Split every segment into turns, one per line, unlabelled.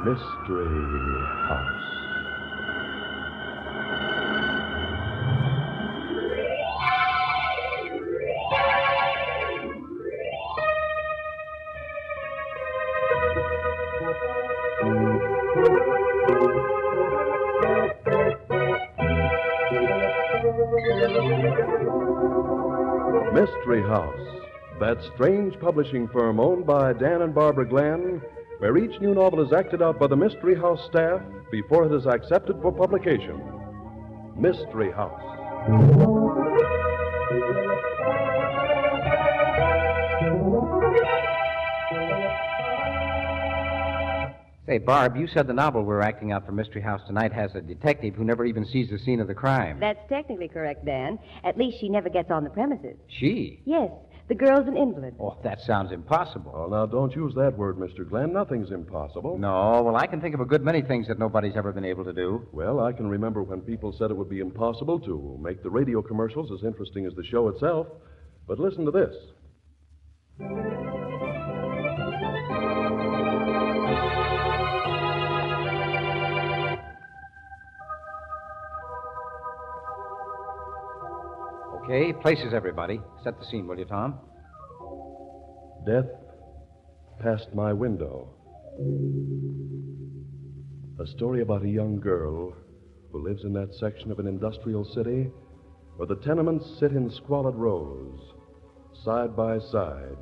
Mystery House. Mystery House, that strange publishing firm owned by Dan and Barbara Glenn, where each new novel is acted out by the Mystery House staff before it is accepted for publication. Mystery House.
Say, Barb, you said the novel we're acting out for Mystery House tonight has a detective who never even sees the scene of the crime.
That's technically correct, Dan. At least she never gets on the premises.
She?
Yes, the girl's an invalid.
Oh, that sounds impossible.
Oh, now, don't use that word, Mr. Glenn. Nothing's impossible.
No, well, I can think of a good many things that nobody's ever been able to do.
Well, I can remember when people said it would be impossible to make the radio commercials as interesting as the show itself. But listen to this.
Okay, places everybody. Set the scene, will you, Tom?
Death past my window. A story about a young girl who lives in that section of an industrial city where the tenements sit in squalid rows, side by side,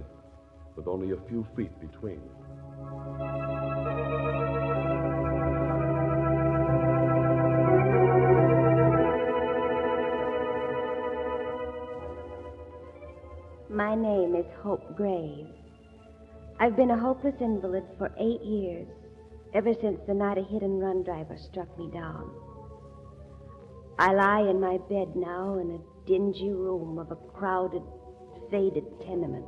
with only a few feet between.
My name is Hope Graves. I've been a hopeless invalid for 8 years, ever since the night a hit-and-run driver struck me down. I lie in my bed now in a dingy room of a crowded, faded tenement.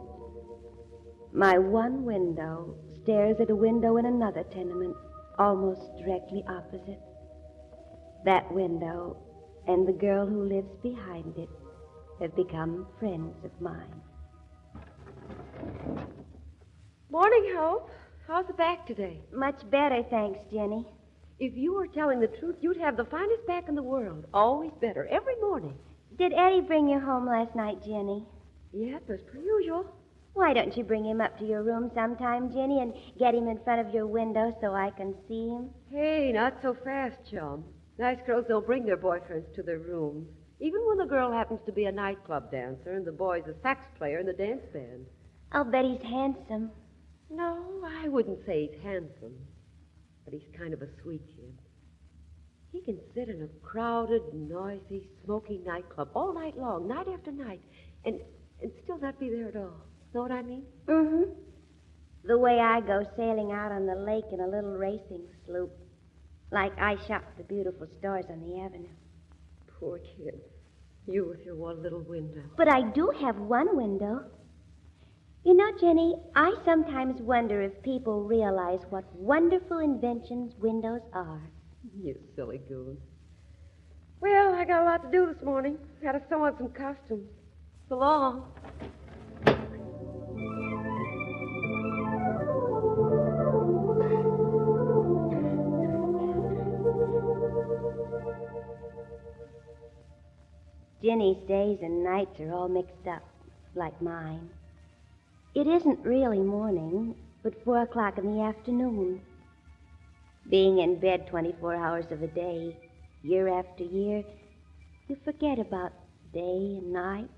My one window stares at a window in another tenement, almost directly opposite. That window and the girl who lives behind it have become friends of mine.
Morning, Hope. How's the back today?
Much better, thanks, Jenny.
If you were telling the truth, you'd have the finest back in the world. Always better, every morning.
Did Eddie bring you home last night, Jenny?
Yep, as per usual.
Why don't you bring him up to your room sometime, Jenny, and get him in front of your window so I can see him?
Hey, not so fast, chum. Nice girls don't bring their boyfriends to their rooms, even when the girl happens to be a nightclub dancer and the boy's a sax player in the dance band.
I'll bet he's handsome.
No, I wouldn't say he's handsome, but he's kind of a sweet kid. He can sit in a crowded, noisy, smoky nightclub all night long, night after night, and still not be there at all. Know what I mean?
Mm-hmm. The way I go sailing out on the lake in a little racing sloop, like I shop the beautiful stores on the avenue.
Poor kid. You with your one little window.
But I do have one window. You know, Jenny, I sometimes wonder if people realize what wonderful inventions windows are.
You silly goon. Well, I got a lot to do this morning. Had to sew on some costumes. So long.
Jenny's days and nights are all mixed up, like mine. It isn't really morning, but 4 o'clock in the afternoon. Being in bed 24 hours of a day, year after year, you forget about day and night.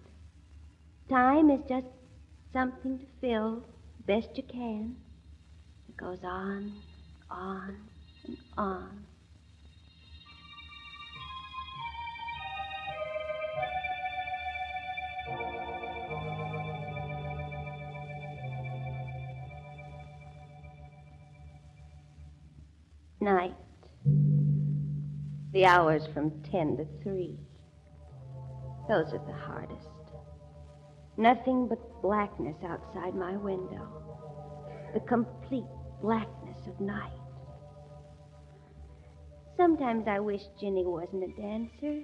Time is just something to fill best you can. It goes on, and on. Night. The hours from 10 to 3. Those are the hardest. Nothing but blackness outside my window. The complete blackness of night. Sometimes I wish Ginny wasn't a dancer.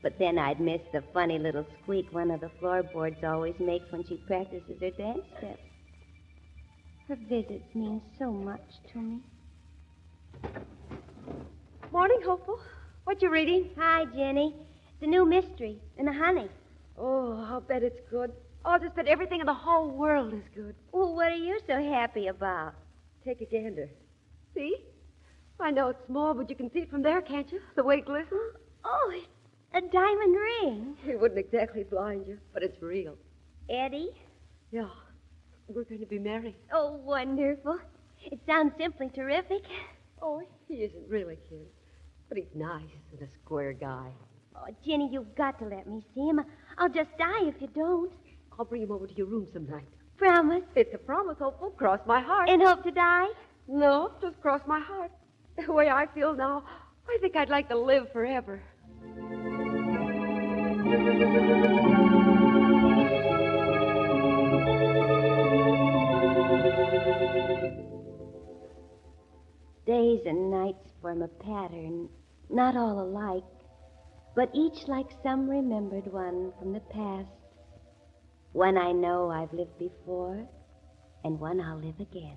But then I'd miss the funny little squeak one of the floorboards always makes when she practices her dance steps. Her visits mean so much to me.
Morning, Hopeful. What you reading?
Hi, Jenny. It's a new mystery in the honey.
Oh, I'll bet it's good. I'll just bet everything in the whole world is good.
Well, what are you so happy about?
Take a gander. See? I know it's small, but you can see it from there, can't you? The way it glistens.
Oh, it's a diamond ring.
It wouldn't exactly blind you, but it's real.
Eddie?
Yeah. We're going to be married.
Oh, wonderful. It sounds simply terrific.
Oh, he isn't really, kid. But he's nice and a square guy.
Oh, Jenny, you've got to let me see him. I'll just die if you don't.
I'll bring him over to your room some night.
Promise.
It's a promise, Hopeful. Cross my heart.
And hope to die?
No, just cross my heart. The way I feel now, I think I'd like to live forever.
Days and nights form a pattern, not all alike, but each like some remembered one from the past. One I know I've lived before, and one I'll live again.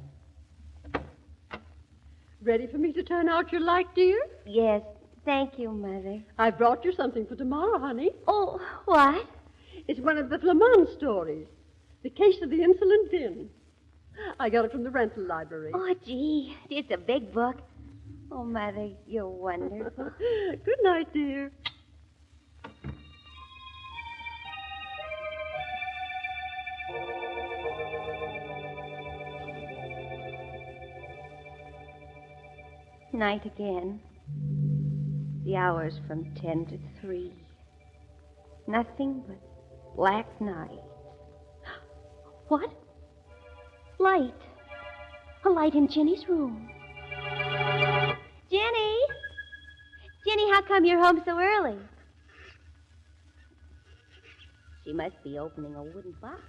Ready for me to turn out your light, dear?
Yes, thank you, Mother.
I brought you something for tomorrow, honey.
Oh, what?
It's one of the Flamand stories. The Case of the Insolent Din. I got it from the rental library.
Oh, gee, it's a big book. Oh, Mother, you're wonderful.
Good night, dear.
Night again. The hours from 10 to 3. Nothing but black night. What? Light. A light in Jenny's room. Jenny! Jenny, how come you're home so early? She must be opening a wooden box.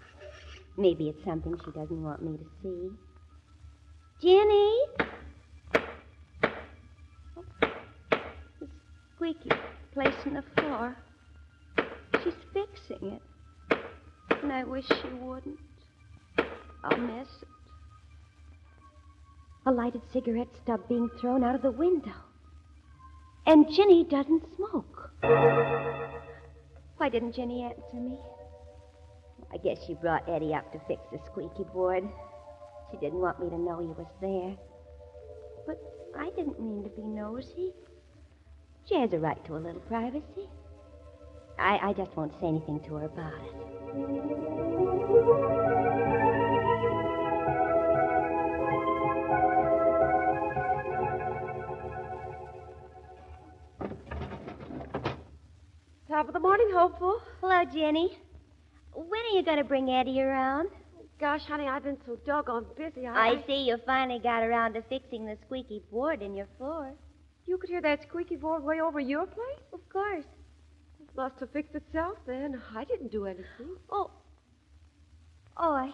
Maybe it's something she doesn't want me to see. Jenny! The squeaky place in the floor. She's fixing it. And I wish she wouldn't. I'll miss it. A lighted cigarette stub being thrown out of the window. And Jenny doesn't smoke. Why didn't Jenny answer me? I guess she brought Eddie up to fix the squeaky board. She didn't want me to know he was there. But I didn't mean to be nosy. She has a right to a little privacy. I just won't say anything to her about it.
Top of the morning, Hopeful.
Hello, Jenny. When are you going to bring Eddie around?
Gosh, honey, I've been so doggone busy.
I see you finally got around to fixing the squeaky board in your floor.
You could hear that squeaky board way over your place?
Of course.
It must have fixed itself then. I didn't do anything.
Oh, I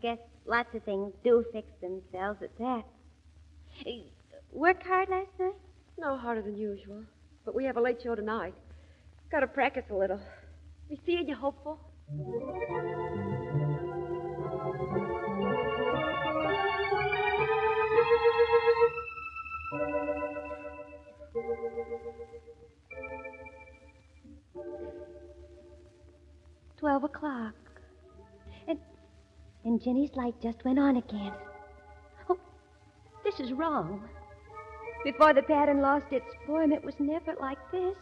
guess lots of things do fix themselves at that. Work hard last night?
No harder than usual. But we have a late show tonight. Got to practice a little. Be seeing you, Hopeful.
$12 o'clock. And Jenny's light just went on again. Oh, this is wrong. Before the pattern lost its form, it was never like this.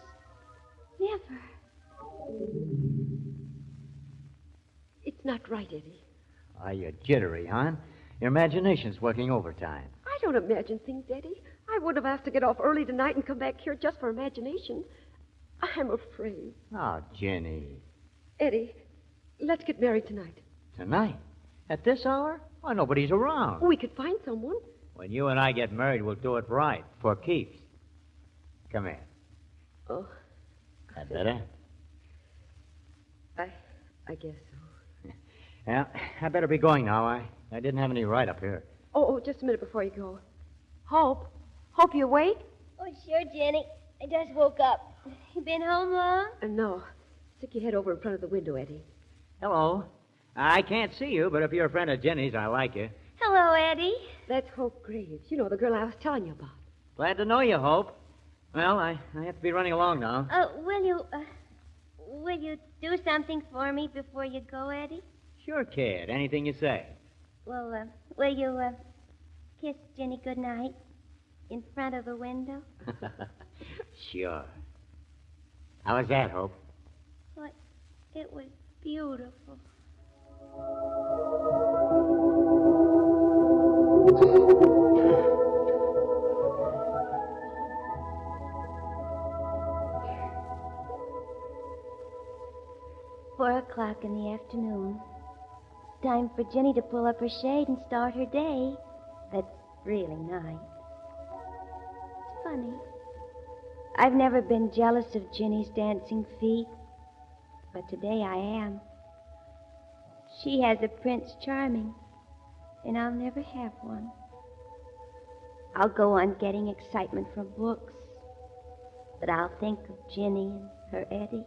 Never.
It's not right, Eddie.
Are you jittery, hon? Your imagination's working overtime.
I don't imagine things, Eddie. I would have asked to get off early tonight and come back here just for imagination. I'm afraid.
Oh, Jenny.
Eddie, let's get married tonight.
Tonight? At this hour? Why, nobody's around.
We could find someone.
When you and I get married, we'll do it right. For keeps. Come here.
Oh,
That better?
I guess so.
Yeah, I better be going now. I didn't have any right up here.
Oh, just a minute before you go. Hope, you awake?
Oh, sure, Jenny. I just woke up. You been home long?
No. Stick your head over in front of the window, Eddie.
Hello. I can't see you, but if you're a friend of Jenny's, I like you.
Hello, Eddie.
That's Hope Graves. You know, the girl I was telling you about.
Glad to know you, Hope. Well, I have to be running along now.
Will you do something for me before you go, Eddie?
Sure, kid. Anything you say.
Well, will you, kiss Jenny goodnight in front of the window?
Sure. How was that, Hope?
Well, it was beautiful. Four o'clock in the afternoon. Time for Jenny to pull up her shade and start her day. That's really nice. It's funny. I've never been jealous of Jenny's dancing feet, but today I am. She has a Prince Charming, and I'll never have one. I'll go on getting excitement from books, but I'll think of Jenny and her Eddie.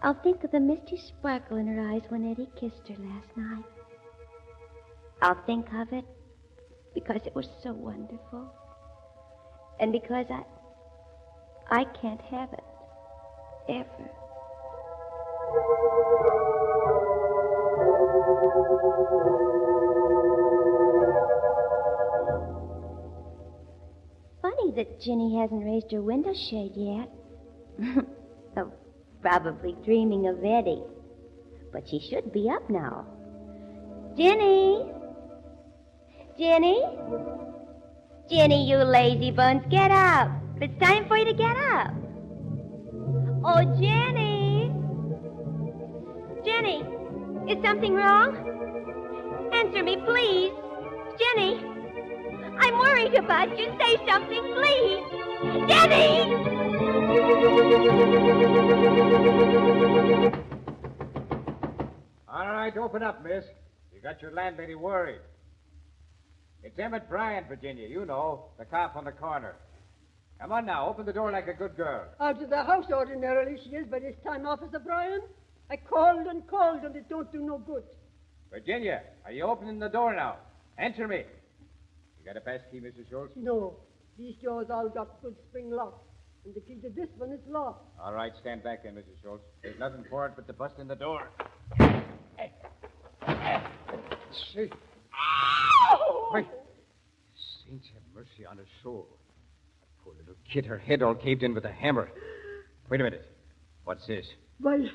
I'll think of the misty sparkle in her eyes when Eddie kissed her last night. I'll think of it because it was so wonderful, and because I can't have it ever. Funny that Jenny hasn't raised her window shade yet. Oh, probably dreaming of Eddie. But she should be up now. Jenny! Jenny? Jenny, you lazy buns, get up. It's time for you to get up. Oh, Jenny! Jenny, is something wrong? Answer me, please. Jenny, I'm worried about you. Say something, please. Jenny!
All right, open up, miss. You got your landlady worried. It's Emmett Bryant, Virginia. You know, the cop on the corner. Come on now, open the door like a good girl.
Out of the house ordinarily she is by this time, Officer Bryan. I called and called, and it don't do no good.
Virginia, are you opening the door now? Answer me. You got a pass key, Mrs. Schultz?
No, these doors all got good spring locks, and the key to this one is locked.
All right, stand back then, Mrs. Schultz. There's nothing for it but to bust in the door. See.
Wait. Saints have mercy on her soul. That poor little kid, her head all caved in with a hammer. Wait a minute. What's this?
Why,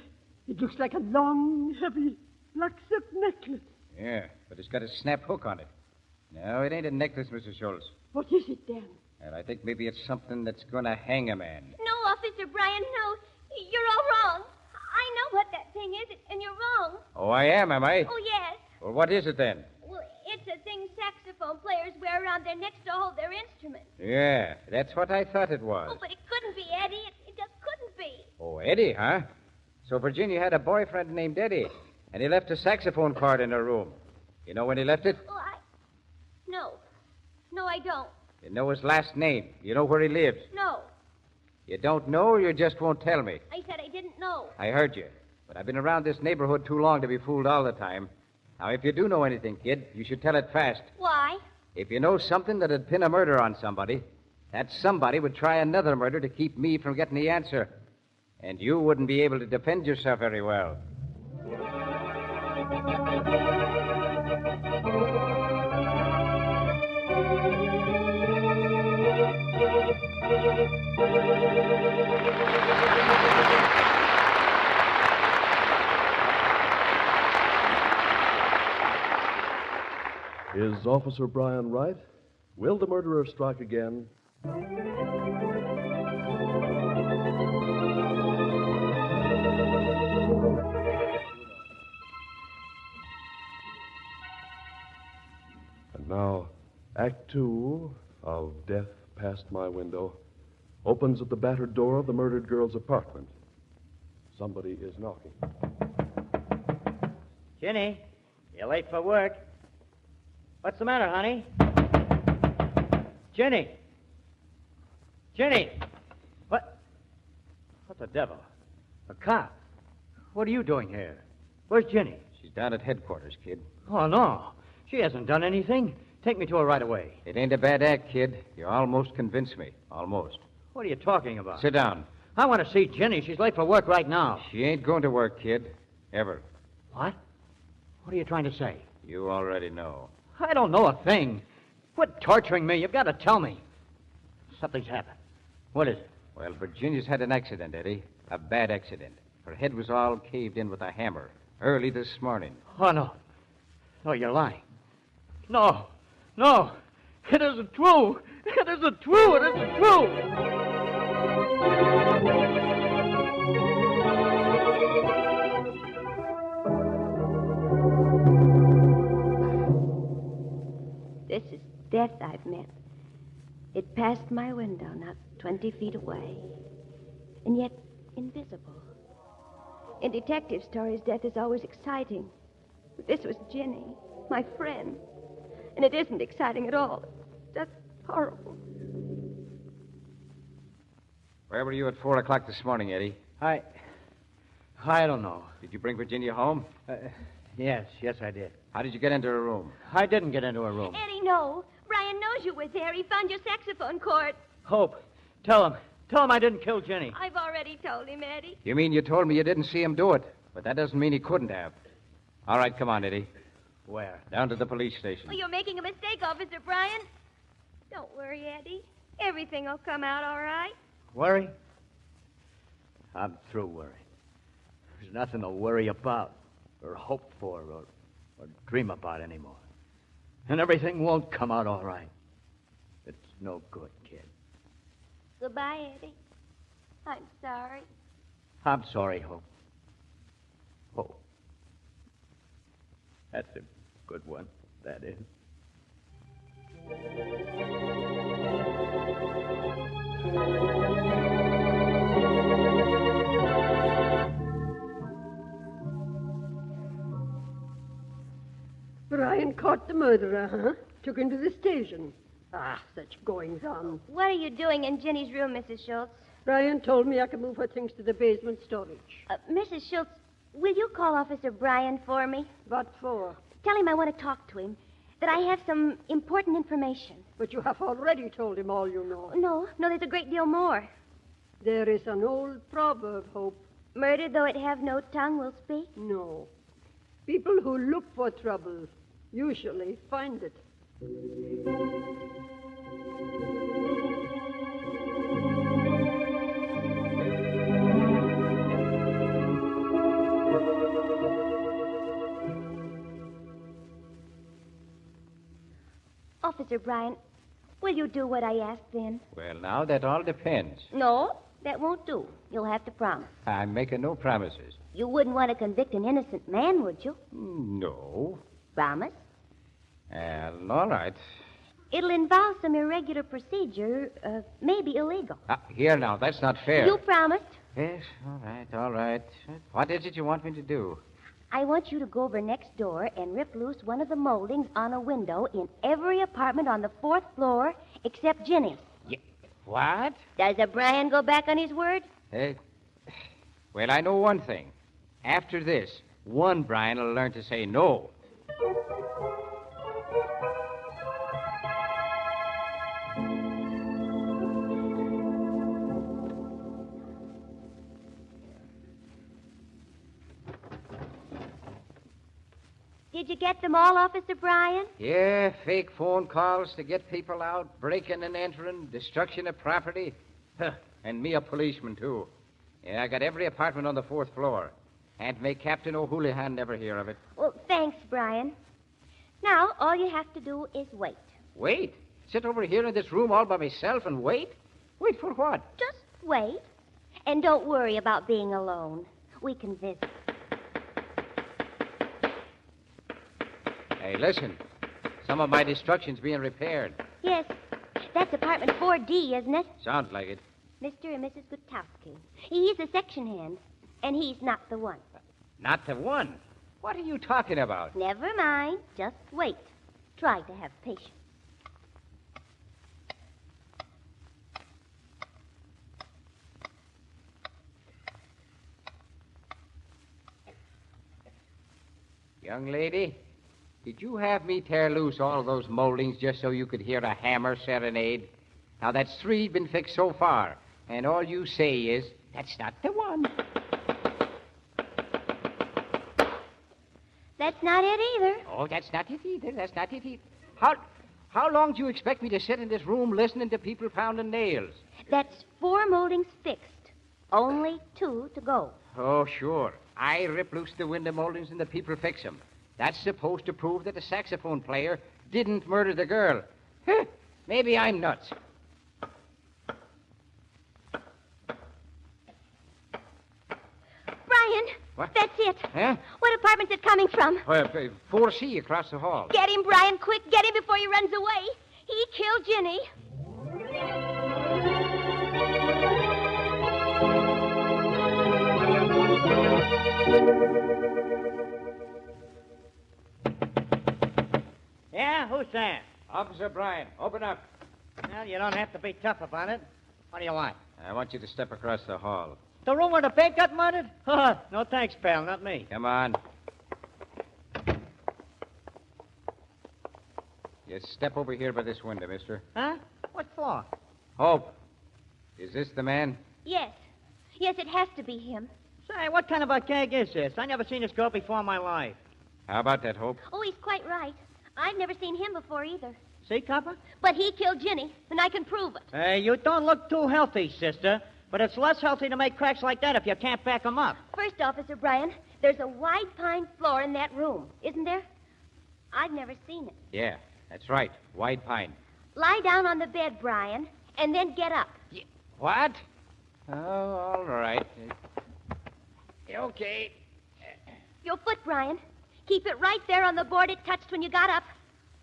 it looks like a long, heavy black silk necklace.
Yeah, but it's got a snap hook on it. No, it ain't a necklace, Mrs. Schultz.
What is it, then?
And I think maybe it's something that's going to hang a man.
No, Officer Bryan, no. You're all wrong. I know what that thing is, and you're wrong.
Oh, I am I?
Oh, yes.
Well, what is it then?
Well, it's a thing saxophone players wear around their necks to hold their instruments.
Yeah, that's what I thought it was.
Oh, but it couldn't be Eddie. It just couldn't be.
Oh, Eddie, huh? So Virginia had a boyfriend named Eddie, and he left a saxophone card in her room. You know when he left it?
Oh, No. No, I don't.
You know his last name. You know where he lives.
No.
You don't know, or you just won't tell me?
I said I didn't know.
I heard you. But I've been around this neighborhood too long to be fooled all the time. Now, if you do know anything, kid, you should tell it fast.
Why?
If you know something that'd pin a murder on somebody, that somebody would try another murder to keep me from getting the answer. And you wouldn't be able to defend yourself very well.
Is Officer Bryan right? Will the murderer strike again? And now, Act 2 of Death Past My Window opens at the battered door of the murdered girl's apartment. Somebody is knocking.
Jenny, you're late for work. What's the matter, honey? Jenny! Jenny! What the devil? A cop? What are you doing here? Where's Jenny?
She's down at headquarters, kid.
Oh, no.
She hasn't done anything. Take me to her right away.
It ain't a bad act, kid. You almost convinced me. Almost.
What are you talking about?
Sit down.
I want to see Jenny. She's late for work right now.
She ain't going to work, kid. Ever.
What? What are you trying to say?
You already know.
I don't know a thing. Quit torturing me. You've got to tell me. Something's happened. What is it?
Well, Virginia's had an accident, Eddie. A bad accident. Her head was all caved in with a hammer early this morning.
Oh, no. No, you're lying. No. No. It isn't true. It isn't true. It isn't true.
This is death I've met. It passed my window not 20 feet away, and yet invisible. In detective stories, death is always exciting. But this was Ginny, my friend, and it isn't exciting at all. It's just horrible.
Where were you at 4 o'clock this morning, Eddie?
I don't know.
Did you bring Virginia home?
Yes, I did.
How did you get into her room?
I didn't get into her room.
Eddie, no. Brian knows you were there. He found your saxophone cord.
Hope, tell him. Tell him I didn't kill Jenny.
I've already told him, Eddie.
You mean you told me you didn't see him do it? But that doesn't mean he couldn't have. All right, come on, Eddie.
Where?
Down to the police station.
Oh, you're making a mistake, Officer Brian. Don't worry, Eddie. Everything will come out all right.
Worry? I'm through worrying. There's nothing to worry about or hope for or dream about anymore. And everything won't come out all right. It's no good, kid.
Goodbye, Eddie. I'm sorry.
I'm sorry, Hope. Hope. That's a good one, that is.
Brian caught the murderer, huh? Took him to the station. Ah, such goings on.
What are you doing in Ginny's room, Mrs. Schultz?
Brian told me I could move her things to the basement storage.
Mrs. Schultz, will you call Officer Brian for me?
What for?
Tell him I want to talk to him, that I have some important information.
But you have already told him all you know.
No, there's a great deal more.
There is an old proverb, Hope.
Murder, though it have no tongue, will speak?
No. People who look for trouble usually find it.
Officer Brian, will you do what I asked then?
Well, now, that all depends.
No, that won't do. You'll have to promise.
I'm making no promises.
You wouldn't want to convict an innocent man, would you?
No.
Promise?
Well, all right.
It'll involve some irregular procedure, maybe illegal.
Here now, that's not fair.
You promised.
Yes, all right. What is it you want me to do?
I want you to go over next door and rip loose one of the moldings on a window in every apartment on the 4th floor except Ginny's.
What?
Does Brian go back on his word?
Well, I know one thing. After this, one Brian will learn to say no.
Did you get them all, Officer Brian?
Yeah, fake phone calls to get people out, breaking and entering, destruction of property. Huh, and me a policeman, too. Yeah, I got every apartment on the 4th floor. And to make Captain O'Houlihan never hear of it.
Well, thanks, Brian. Now, all you have to do is wait.
Wait? Sit over here in this room all by myself and wait? Wait for what?
Just wait. And don't worry about being alone. We can visit.
Hey, listen. Some of my destruction's being repaired.
Yes, that's apartment 4D, isn't it?
Sounds like it.
Mr. and Mrs. Gutowski. He's a section hand, and he's not the one.
Not the one. What are you talking about?
Never mind. Just wait. Try to have patience.
Young lady, did you have me tear loose all those moldings just so you could hear a hammer serenade? Now, that's 3 been fixed so far, and all you say is, that's not the one.
That's not it either.
Oh, that's not it either. That's not it either. How long do you expect me to sit in this room listening to people pounding nails?
That's 4 moldings fixed. Only 2 to go.
Oh, sure. I rip loose the window moldings and the people fix them. That's supposed to prove that the saxophone player didn't murder the girl. Huh, maybe I'm nuts.
Brian!
What?
That's it.
Huh?
What apartment's it coming from?
4C across the hall.
Get him, Brian, quick. Get him before he runs away. He killed Ginny.
Yeah, who's there?
Officer Bryan, open up.
Well, you don't have to be tough about it. What do you want?
I want you to step across the hall.
The room where the babe got murdered? No thanks, pal, not me.
Come on. You step over here by this window, mister.
Huh? What for?
Hope. Is this the man?
Yes. Yes, it has to be him.
Say, what kind of a gag is this? I never seen this girl before in my life.
How about that, Hope?
Oh, he's quite right. I've never seen him before either.
See, Copper?
But he killed Ginny, and I can prove it.
Hey, you don't look too healthy, sister. But it's less healthy to make cracks like that if you can't back 'em up.
First, Officer Bryan, there's a wide pine floor in that room, isn't there? I've never seen it.
Yeah, that's right. White pine.
Lie down on the bed, Brian, and then get up.
What? Oh, all right. Okay.
Your foot, Brian. Keep it right there on the board it touched when you got up.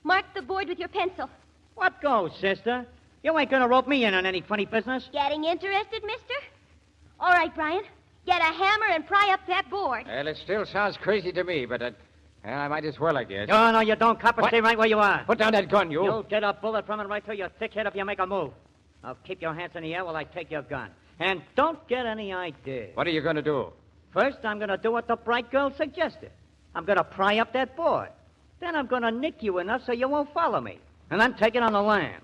Mark the board with your pencil.
What goes, sister? You ain't gonna rope me in on any funny business.
Getting interested, mister? All right, Brian. Get a hammer and pry up that board.
Well, it still sounds crazy to me, but I might as well, I guess.
No, you don't, Copper.
What?
Stay right where you are.
Put down that gun, you.
You'll get a bullet from it right through your thick head if you make a move. Now, keep your hands in the air while I take your gun. And don't get any ideas.
What are you going to do?
First, I'm going to do what the bright girl suggested. I'm going to pry up that board. Then I'm going to nick you enough so you won't follow me. And then take it on the lam.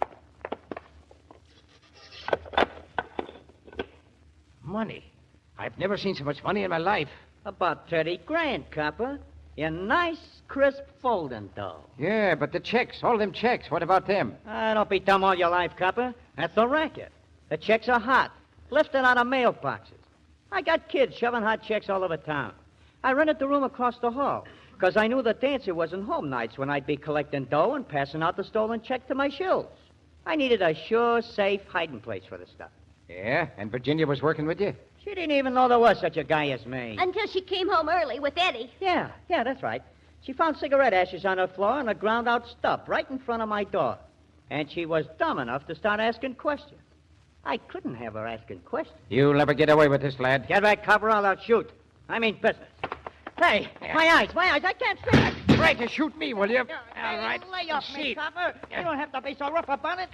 Money. I've never seen so much money in my life.
About 30 grand, Copper. In nice, crisp folding dough.
Yeah, but the checks, all them checks, what about them?
Don't be dumb all your life, Copper. That's the racket. The checks are hot, lifted out of mailboxes. I got kids shoving hot checks all over town. I rented the room across the hall because I knew the dancer wasn't home nights when I'd be collecting dough and passing out the stolen check to my shills. I needed a sure, safe hiding place for the stuff.
Yeah, and Virginia was working with you?
She didn't even know there was such a guy as me.
Until she came home early with Eddie.
Yeah, that's right. She found cigarette ashes on her floor and a ground-out stub right in front of my door. And she was dumb enough to start asking questions. I couldn't have her asking questions.
You'll never get away with this, lad.
Get back, Copper, or I'll shoot. I mean business. Hey, my eyes, I can't see.
Try to shoot me, will you?
All
right.
Lay off me, Copper. You don't have to be so rough about it.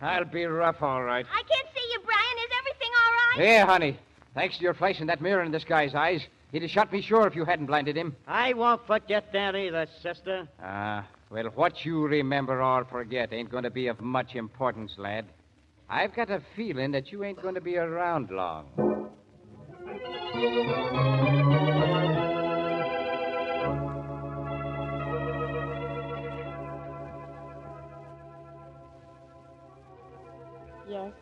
I'll be rough, all right.
I can't see you, Brian. Is everything all right?
Here, honey. Thanks to your flash in that mirror in this guy's eyes, he'd have shot me sure if you hadn't blinded him.
I won't forget that either, sister.
Well, what you remember or forget ain't going to be of much importance, lad. I've got a feeling that you ain't going to be around long.
Yes.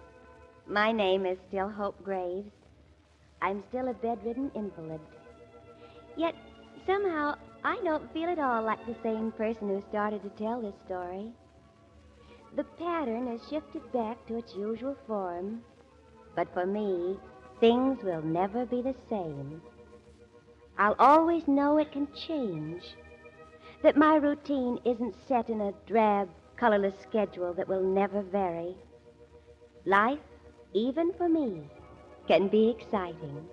My name is still Hope Graves. I'm still a bedridden invalid. Yet, somehow, I don't feel at all like the same person who started to tell this story. The pattern has shifted back to its usual form. But for me, things will never be the same. I'll always know it can change. That my routine isn't set in a drab, colorless schedule that will never vary. Life, even for me, can be exciting.